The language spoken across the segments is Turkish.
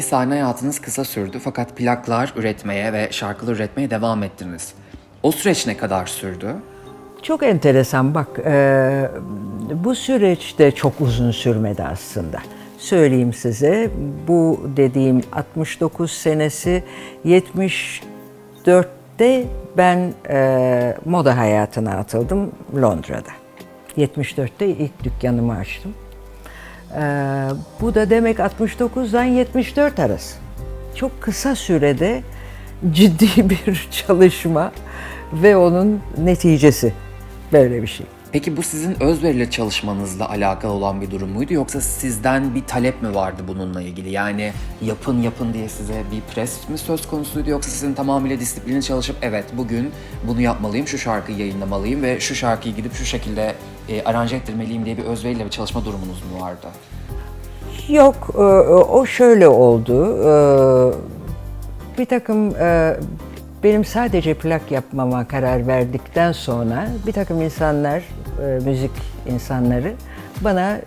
sahne hayatınız kısa sürdü fakat plaklar üretmeye ve şarkılar üretmeye devam ettiniz. O süreç ne kadar sürdü? Çok enteresan bak, bu süreç de çok uzun sürmedi aslında. Söyleyeyim size, bu dediğim 69 senesi 74'te ben moda hayatına atıldım Londra'da. 74'te ilk dükkanımı açtım. Bu da demek 69'dan 74 arası. Çok kısa sürede ciddi bir çalışma ve onun neticesi böyle bir şey. Peki bu sizin özveriyle çalışmanızla alakalı olan bir durum muydu yoksa sizden bir talep mi vardı bununla ilgili? Yani yapın yapın diye size bir pres mi söz konusuydu yoksa sizin tamamıyla disiplinli çalışıp evet bugün bunu yapmalıyım, şu şarkıyı yayınlamalıyım ve şu şarkıyı gidip şu şekilde aranje ettirmeliyim diye bir özveriyle bir çalışma durumunuz mu vardı? Yok, o şöyle oldu. Bir takım benim sadece plak yapmama karar verdikten sonra bir takım insanlar, müzik insanları bana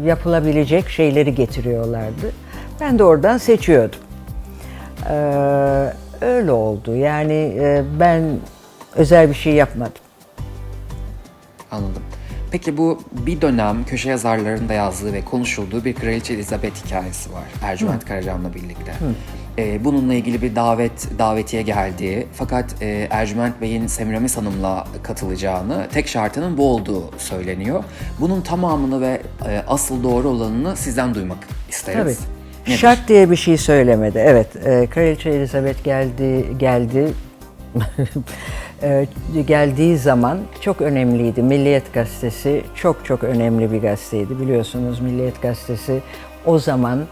yapılabilecek şeyleri getiriyorlardı. Ben de oradan seçiyordum. Öyle oldu. Yani ben özel bir şey yapmadım. Anladım. Peki bu bir dönem köşe yazarlarının da yazdığı ve konuşulduğu bir Kraliçe Elizabeth hikayesi var Ercüment Karacan'la birlikte. Bununla ilgili bir davetiye geldiği fakat Ercüment Bey'in Semiramis Hanım'la katılacağını, tek şartının bu olduğu söyleniyor. Bunun tamamını ve asıl doğru olanını sizden duymak isteriz. Tabii. Nedir? Şart diye bir şey söylemedi. Evet, Kraliçe Elizabeth geldi. Geldiği zaman çok önemliydi. Milliyet Gazetesi çok önemli bir gazeteydi. Biliyorsunuz Milliyet Gazetesi o zaman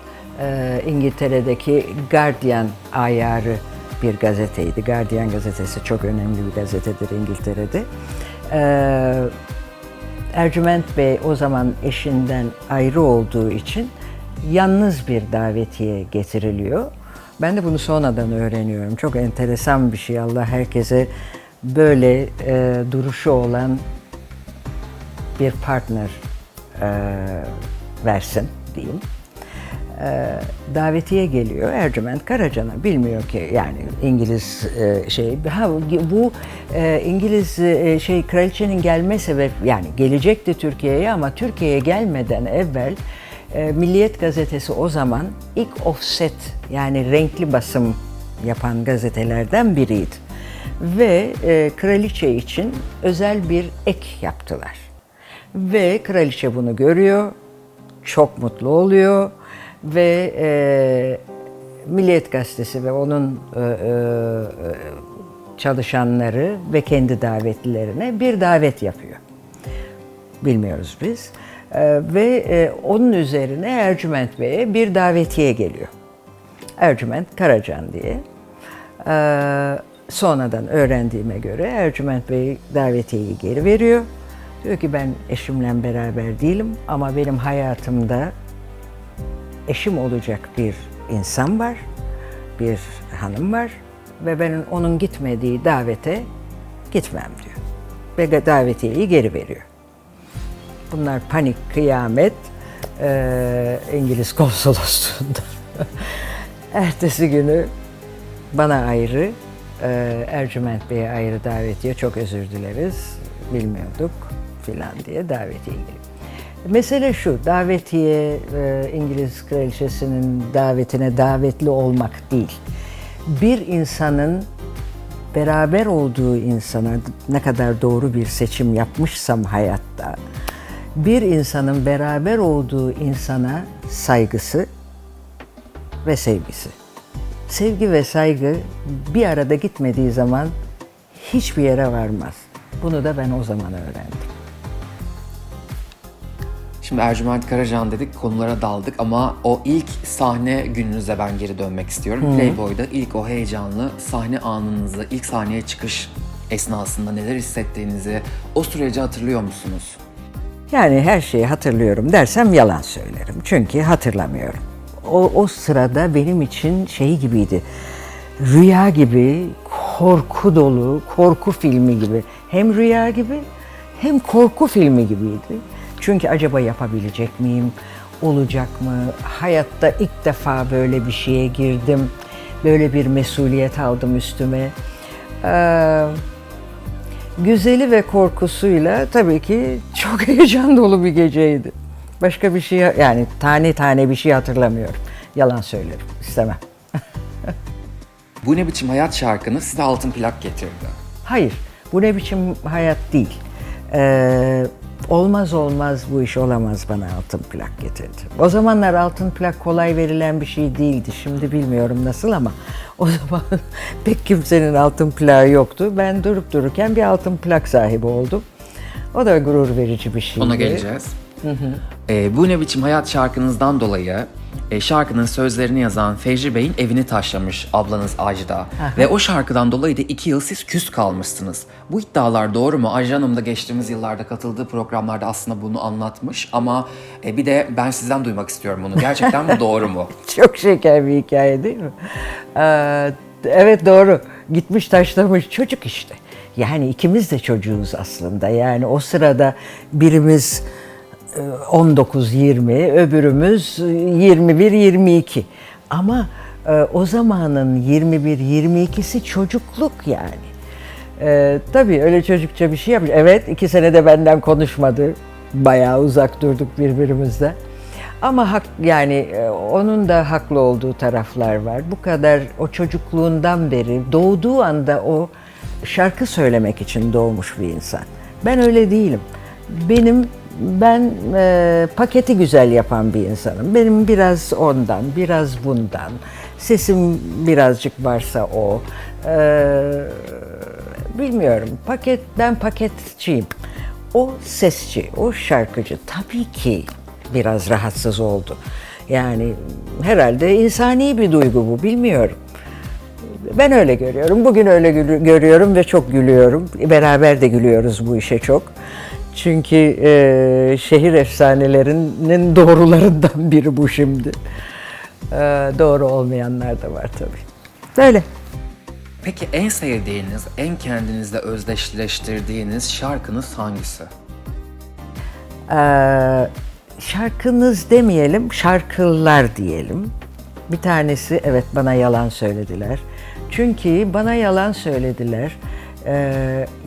İngiltere'deki Guardian ayarı bir gazeteydi. Guardian gazetesi çok önemli bir gazetedir İngiltere'de. Ercüment Bey o zaman eşinden ayrı olduğu için yalnız bir davetiye getiriliyor. Ben de bunu sonradan öğreniyorum. Çok enteresan bir şey. Allah herkese böyle duruşu olan bir partner versin diyeyim. Davetiye geliyor Ercüment Karacan'a. Bilmiyor ki yani İngiliz bu İngiliz kraliçenin gelme sebebi yani gelecekti Türkiye'ye ama Türkiye'ye gelmeden evvel Milliyet Gazetesi o zaman ilk offset yani renkli basım yapan gazetelerden biriydi. Ve kraliçe için özel bir ek yaptılar. Ve kraliçe bunu görüyor, çok mutlu oluyor ve Milliyet Gazetesi ve onun çalışanları ve kendi davetlilerine bir davet yapıyor. Bilmiyoruz biz. Ve onun üzerine Ercüment Bey'e bir davetiye geliyor. Ercüment Karacan diye. Sonradan öğrendiğime göre Ercüment Bey davetiyeyi geri veriyor. Diyor ki ben eşimle beraber değilim ama benim hayatımda eşim olacak bir insan var, bir hanım var ve ben onun gitmediği davete gitmem diyor. Ve davetiyeyi geri veriyor. Bunlar panik, kıyamet İngiliz konsolosluğunda. Ertesi günü bana ayrı, Ercüment Bey'e ayrı davetiye, çok özür dileriz, bilmiyorduk filan diye davetiye geliyor. Mesele şu, davetiye İngiliz kraliçesinin davetine davetli olmak değil. Bir insanın beraber olduğu insana ne kadar doğru bir seçim yapmışsam hayatta, bir insanın beraber olduğu insana saygısı ve sevgisi. Sevgi ve saygı bir arada gitmediği zaman hiçbir yere varmaz. Bunu da ben o zaman öğrendim. Şimdi Ercüment Karacan dedik, konulara daldık ama o ilk sahne gününüze ben geri dönmek istiyorum. Playboy'da ilk o heyecanlı sahne anınızı, ilk sahneye çıkış esnasında neler hissettiğinizi, o süreci hatırlıyor musunuz? Yani her şeyi hatırlıyorum dersem yalan söylerim. Çünkü hatırlamıyorum. O sırada benim için şey gibiydi. Rüya gibi, korku dolu, korku filmi gibi. Hem rüya gibi hem korku filmi gibiydi. Çünkü acaba yapabilecek miyim? olacak mı? Hayatta ilk defa böyle bir şeye girdim. Böyle bir mesuliyet aldım üstüme. Güzeli ve korkusuyla tabii ki çok heyecan dolu bir geceydi. Başka bir şey, yani tane tane bir şey hatırlamıyorum. Yalan söylerim, istemem. Bu Ne Biçim Hayat şarkınız size altın plak getirdi. Hayır, bu ne biçim hayat değil. Olmaz olmaz bu iş olamaz bana altın plak getirdi. O zamanlar altın plak kolay verilen bir şey değildi. Şimdi bilmiyorum nasıl ama o zaman pek kimsenin altın plağı yoktu. Ben durup dururken bir altın plak sahibi oldum. O da gurur verici bir şeydi. Ona geleceğiz. Bu Ne Biçim Hayat şarkınızdan dolayı şarkının sözlerini yazan Fecri Bey'in evini taşlamış ablanız Ajda. Ve o şarkıdan dolayı da 2 yıl siz küs kalmışsınız. Bu iddialar doğru mu? Ajda Hanım da geçtiğimiz yıllarda katıldığı programlarda aslında bunu anlatmış ama bir de ben sizden duymak istiyorum bunu. Gerçekten bu doğru mu? Çok şeker bir hikaye değil mi? Evet doğru. Gitmiş taşlamış çocuk işte. Yani ikimiz de çocuğuz aslında. Yani o sırada birimiz 19-20, öbürümüz 21-22. Ama o zamanın 21-22'si çocukluk yani. Tabii öyle çocukça bir şey yapmış. Evet, 2 sene de benden konuşmadı. Bayağı uzak durduk birbirimizden. Ama yani onun da haklı olduğu taraflar var. Bu kadar o çocukluğundan beri doğduğu anda o şarkı söylemek için doğmuş bir insan. Ben öyle değilim. Ben paketi güzel yapan bir insanım. Benim biraz ondan, biraz bundan. Sesim birazcık varsa o. Bilmiyorum. Ben paketçiyim. O sesçi, o şarkıcı tabii ki biraz rahatsız oldu. Yani herhalde insani bir duygu bu, bilmiyorum. Ben öyle görüyorum. Bugün öyle görüyorum ve çok gülüyorum. Beraber de gülüyoruz bu işe çok. Çünkü şehir efsanelerinin doğrularından biri bu şimdi. Doğru olmayanlar da var tabii. Böyle. Peki en sevdiğiniz, en kendinizle özdeşleştirdiğiniz şarkınız hangisi? Şarkınız demeyelim, şarkılar diyelim. Bir tanesi, evet, Bana Yalan Söylediler. Çünkü Bana Yalan Söylediler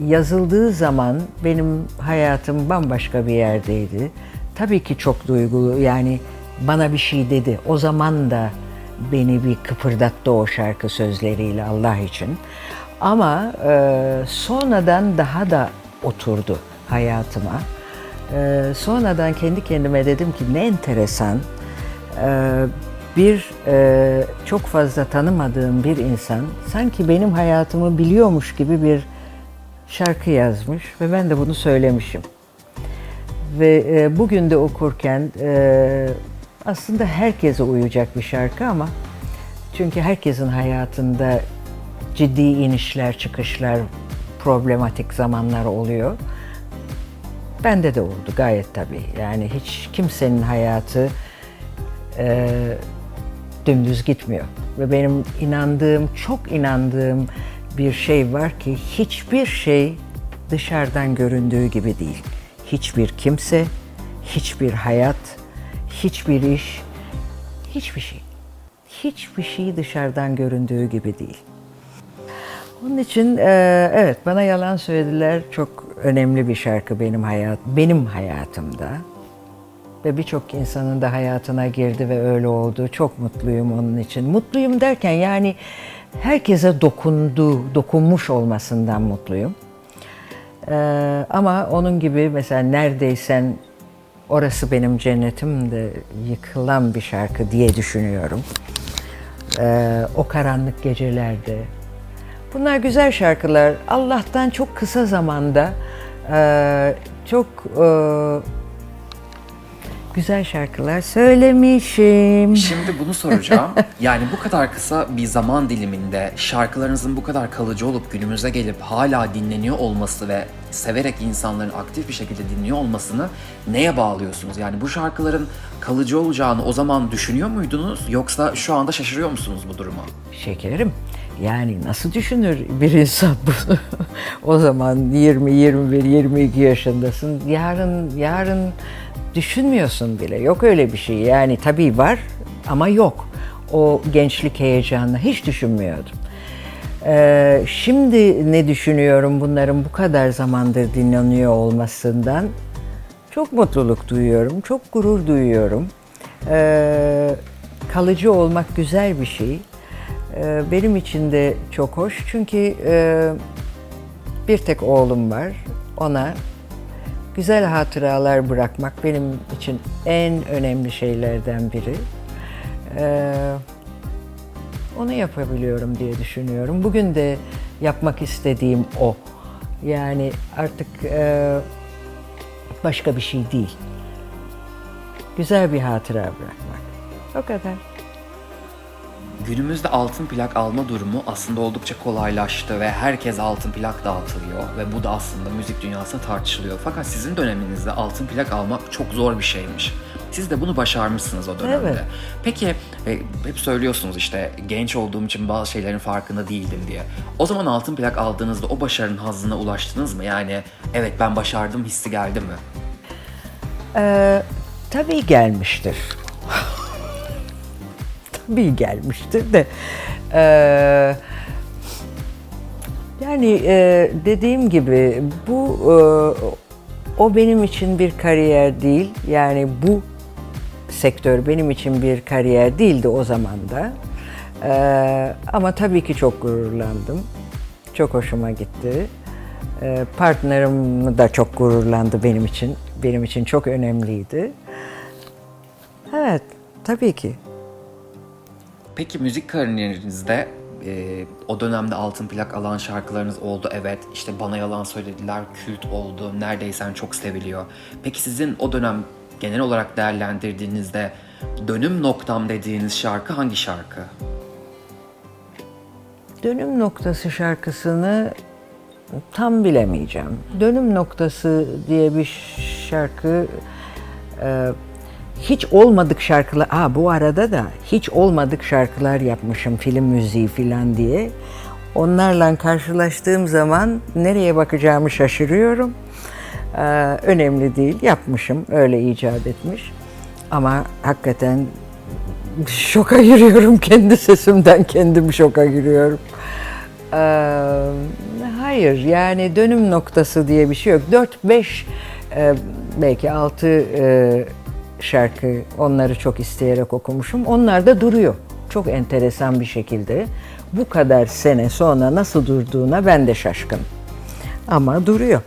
yazıldığı zaman benim hayatım bambaşka bir yerdeydi. Tabii ki çok duygulu, yani bana bir şey dedi. O zaman da beni bir kıpırdattı o şarkı sözleriyle, Allah için. Ama sonradan daha da oturdu hayatıma. Sonradan kendi kendime dedim ki ne enteresan, çok fazla tanımadığım bir insan sanki benim hayatımı biliyormuş gibi bir şarkı yazmış ve ben de bunu söylemişim. Ve bugün de okurken aslında herkese uyacak bir şarkı ama çünkü herkesin hayatında ciddi inişler, çıkışlar, problematik zamanlar oluyor. Bende de oldu gayet tabii. Yani hiç kimsenin hayatı dümdüz gitmiyor. Ve benim çok inandığım bir şey var ki hiçbir şey dışarıdan göründüğü gibi değil. Hiçbir kimse, hiçbir hayat, hiçbir iş, hiçbir şey. Hiçbir şey dışarıdan göründüğü gibi değil. Onun için evet, Bana Yalan Söylediler çok önemli bir şarkı benim hayatımda. Ve birçok insanın da hayatına girdi ve öyle oldu. Çok mutluyum onun için. Mutluyum derken yani herkese dokunmuş olmasından mutluyum. Ama onun gibi mesela Neredeysen Orası Benim Cennetim de yıkılan bir şarkı diye düşünüyorum. O Karanlık Gecelerde. Bunlar güzel şarkılar. Allah'tan çok kısa zamanda çok güzel şarkılar söylemişim. Şimdi bunu soracağım. Yani bu kadar kısa bir zaman diliminde şarkılarınızın bu kadar kalıcı olup günümüze gelip hala dinleniyor olması ve severek insanların aktif bir şekilde dinliyor olmasını neye bağlıyorsunuz? Yani bu şarkıların kalıcı olacağını o zaman düşünüyor muydunuz? Yoksa şu anda şaşırıyor musunuz bu duruma? Şekerim, yani nasıl düşünür bir insan bunu? O zaman 20, 21, 22 yaşındasın. Yarın düşünmüyorsun bile. Yok öyle bir şey. Yani tabii var ama yok. O gençlik heyecanını hiç düşünmüyordum. Şimdi ne düşünüyorum bunların bu kadar zamandır dinleniyor olmasından? Çok mutluluk duyuyorum, çok gurur duyuyorum. Kalıcı olmak güzel bir şey. Benim için de çok hoş çünkü bir tek oğlum var. Ona güzel hatıralar bırakmak benim için en önemli şeylerden biri. Onu yapabiliyorum diye düşünüyorum. Bugün de yapmak istediğim o. Yani artık başka bir şey değil. Güzel bir hatıra bırakmak. O kadar. Günümüzde altın plak alma durumu aslında oldukça kolaylaştı ve herkes altın plak dağıtılıyor ve bu da aslında müzik dünyasında tartışılıyor. Fakat sizin döneminizde altın plak almak çok zor bir şeymiş. Siz de bunu başarmışsınız o dönemde. Evet. Peki hep söylüyorsunuz işte genç olduğum için bazı şeylerin farkında değildim diye. O zaman altın plak aldığınızda o başarının hazzına ulaştınız mı? Yani evet ben başardım hissi geldi mi? Tabii gelmiştir. Tabii gelmiştir de. Yani dediğim gibi bu o benim için bir kariyer değil. Yani bu sektör benim için bir kariyer değildi o zaman da. Ama tabii ki çok gururlandım. Çok hoşuma gitti. Partnerim de çok gururlandı benim için. Benim için çok önemliydi. Evet, tabii ki. Peki müzik kariyerinizde o dönemde altın plak alan şarkılarınız oldu. Evet işte Bana Yalan Söylediler kült oldu. Neredeysen çok seviliyor. Peki sizin o dönem genel olarak değerlendirdiğinizde dönüm noktam dediğiniz şarkı hangi şarkı? Dönüm Noktası şarkısını tam bilemeyeceğim. Dönüm Noktası diye bir şarkı hiç olmadık şarkılar, bu arada da hiç olmadık şarkılar yapmışım film müziği falan diye. Onlarla karşılaştığım zaman nereye bakacağımı şaşırıyorum. Önemli değil, yapmışım, öyle icat etmiş. Ama hakikaten şoka giriyorum kendi sesimden, kendim şoka giriyorum. Hayır, yani dönüm noktası diye bir şey yok. 4-5, belki 6 şarkı, onları çok isteyerek okumuşum. Onlar da duruyor. Çok enteresan bir şekilde. Bu kadar sene sonra nasıl durduğuna ben de şaşkınım. Ama duruyor.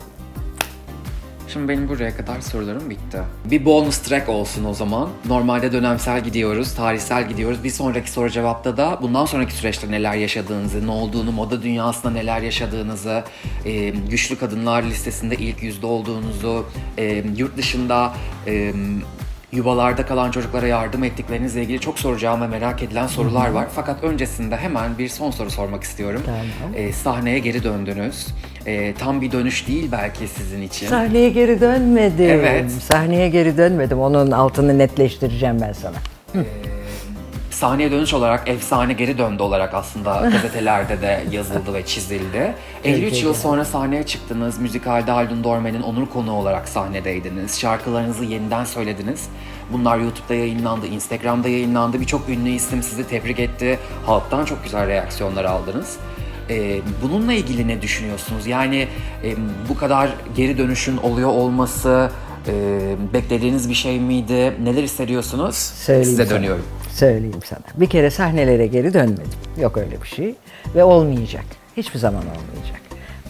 Şimdi benim buraya kadar sorularım bitti. Bir bonus track olsun o zaman. Normalde dönemsel gidiyoruz, tarihsel gidiyoruz. Bir sonraki soru cevapta da bundan sonraki süreçte neler yaşadığınızı, ne olduğunu, moda dünyasında neler yaşadığınızı, güçlü kadınlar listesinde ilk yüzde olduğunuzu, yurt dışında yuvalarda kalan çocuklara yardım ettiklerinizle ilgili çok soracağım ve merak edilen sorular var. Fakat öncesinde hemen bir son soru sormak istiyorum. Tamam. Sahneye geri döndünüz. Tam bir dönüş değil belki sizin için. Sahneye geri dönmedim. Evet. Sahneye geri dönmedim. Onun altını netleştireceğim ben sana. Sahneye dönüş olarak efsane geri döndü olarak aslında gazetelerde de yazıldı ve çizildi. 53 yıl sonra sahneye çıktınız. Müzikalde Haldun Dorme'nin onur konuğu olarak sahnedeydiniz. Şarkılarınızı yeniden söylediniz. Bunlar YouTube'da yayınlandı, Instagram'da yayınlandı. Birçok ünlü isim sizi tebrik etti. Halktan çok güzel reaksiyonlar aldınız. Bununla ilgili ne düşünüyorsunuz? Yani bu kadar geri dönüşün oluyor olması beklediğiniz bir şey miydi? Neler hissediyorsunuz? Size dönüyorum. Söyleyeyim sana. Bir kere sahnelere geri dönmedim. Yok öyle bir şey. Ve olmayacak. Hiçbir zaman olmayacak.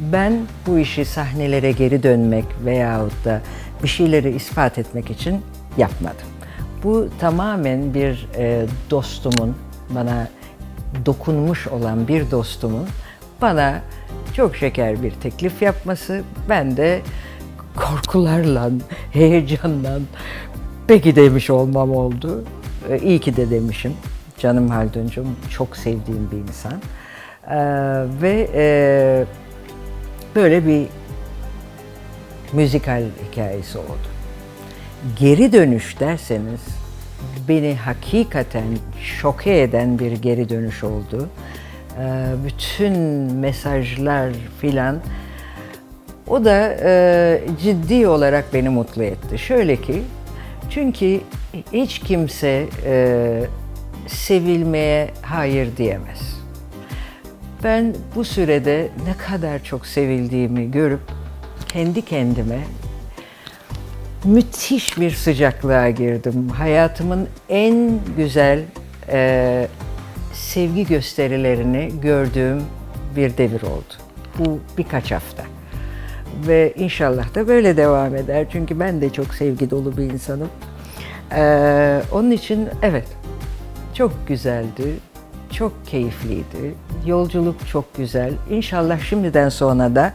Ben bu işi sahnelere geri dönmek veyahut da bir şeyleri ispat etmek için yapmadım. Bu tamamen bir dostumun, bana dokunmuş olan bir dostumun bana çok şeker bir teklif yapması, ben de korkularla, heyecanla peki demiş olmam oldu. İyi ki de demişim. Canım Haldun'cum, çok sevdiğim bir insan. Böyle bir müzikal hikayesi oldu. Geri dönüş derseniz, beni hakikaten şoke eden bir geri dönüş oldu. Bütün mesajlar filan, o da ciddi olarak beni mutlu etti. Şöyle ki, Çünkü hiç kimse sevilmeye hayır diyemez. Ben bu sürede ne kadar çok sevildiğimi görüp kendi kendime müthiş bir sıcaklığa girdim. Hayatımın en güzel sevgi gösterilerini gördüğüm bir devir oldu. Bu birkaç hafta. Ve inşallah da böyle devam eder. Çünkü ben de çok sevgi dolu bir insanım. Onun için evet, çok güzeldi, çok keyifliydi. Yolculuk çok güzel. İnşallah şimdiden sonra da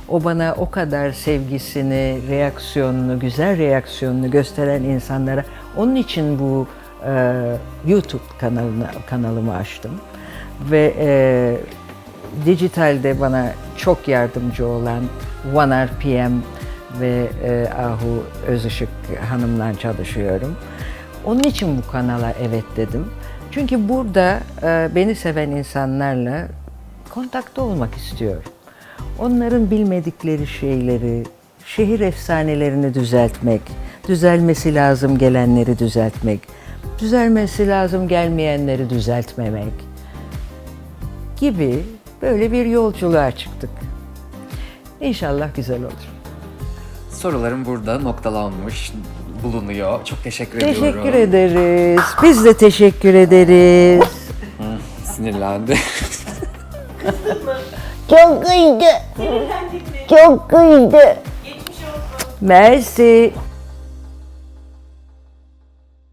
o bana o kadar sevgisini, reaksiyonunu, güzel reaksiyonunu gösteren insanlara, onun için bu YouTube kanalımı açtım. Ve dijitalde bana çok yardımcı olan One RPM ve Ahu Özışık Hanım'la çalışıyorum. Onun için bu kanala evet dedim. Çünkü burada beni seven insanlarla kontakta olmak istiyorum. Onların bilmedikleri şeyleri, şehir efsanelerini düzeltmek, düzelmesi lazım gelenleri düzeltmek, düzelmesi lazım gelmeyenleri düzeltmemek gibi böyle bir yolculuğa çıktık. İnşallah güzel olur. Sorularım burada noktalanmış bulunuyor. Çok teşekkür ediyorum. Teşekkür ederiz. Biz de teşekkür ederiz. Sinirlendi. Çok iyiydi. Çok iyiydi. Mersi.